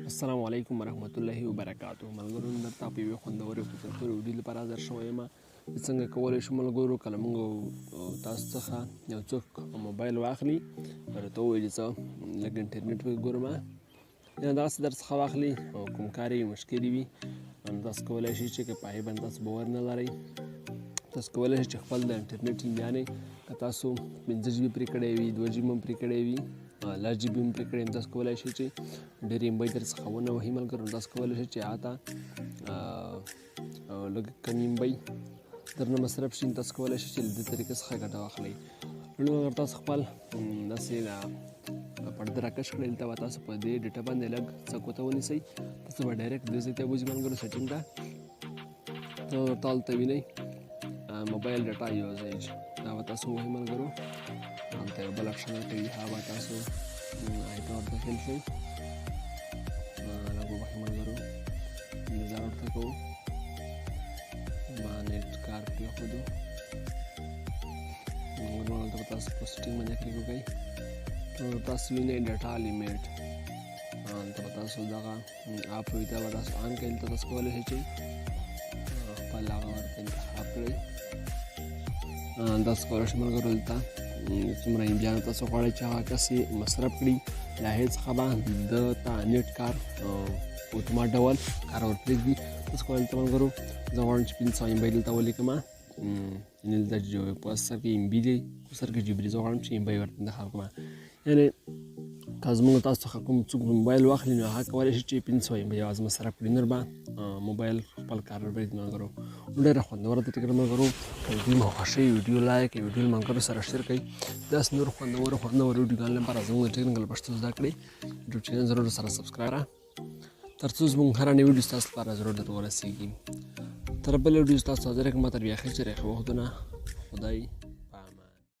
السلام علیکم ورحمت الله وبرکاته. ملګرو نن درته په یوې خوندورې او ګټورې ویډیو لپاره حاضر شوی یم چې څنګه کولی شو ملګرو کله موږ تاسو څخه یو څوک موبایل واخلي راته ووایي چې زه لږ انټرنېټ وګورم یا داسې درڅخه واخلي او کوم کار یې مشکل وي نو تاسو کولی شئ چې که په هغې باندې تاسو باور نه لرئ تاسو کولی شئ چې خپل د انټرنېټ یعنې که تاسو 5 GB پرې کړی وي 2 GB هم پرې کړی وي 10 GB هم پرې کړی وي تاسو کولی شئ چې ډېرې MB درڅخه ونه وهي ملګرو تاسو کولی شئ چې هغه ته لږ کم MB درنه مصرف شي تاسو کولی شئ چې له دې طریقې څخه ګټه واخلئ. لومړی اگر تاسو خپل داسې پرده راکش کړئ دلته به تاسو په دې ډیټا باندې لږ څه ګوته ونیسئ تاسو به ډایرکټ دې ځای ته وځئ ملګرو سیټینګ ته ورته هلته وینئ موبایل ډاټا یوزیج دا به تاسو ووهئ ملګرو هلته یو بل اپشن ورکوي هغه به تاسو هغې ته ورته هیل شئ لږ وبخښئ ملګرو انتظار ورته کوو ما نیټ کار پرېښودو ملګرو هلته به تاسو په سیټینګ باندې کلیک وکړئ نو تاسو وینئ ډاټا لیمیټ هلته به تاسو دغه اپ وي دا به تاسو آن کړئ دلته تاسو کولی شئ چې خپل هغه ورته انتخاب کړئ تاسو کولی شئ ملګرو دلته څومره امبیانو تاسو غواړئ چې هغه کس یې مصرف کړي له هغې څخه به ده ته نیټ کار په اتومات ډول کار ورپرېږدي تاسو کولی دلته ملګرو زه غواړم چې 500 MB دلته ولیکم یعنې دلته په سر کې MB دی په سر کې جبري زه غواړم چې MB ورته انتخاب کړم یعنې که زموږ تاسو څخه کوم څوک موبایل واخلي نو هغه کولی شي چې 500 MB یوازې مصرف کړي نور به موبایل خپل کار ورپرېږدي ملګرو ډېره خوندوره طریقه ده ملګرو ویډیو مو خوښوي ویډیو لایک کړئ ویډیو ملګرو سره شیر کړئ داسې نور خوندورو ویډیوګانو لپاره زموږ د ټیکنیکل پښتو زده کړئ یوټیوب چینل ضرور سره سبسکرایب کړه تر څو زموږ هره نوې ویډیو ستاسو لپاره ضرور درته ورسېږي تر بلې ویډیو ستاسو حاضر یم ما تر بیا ښه چېرې ښه وختونه خدای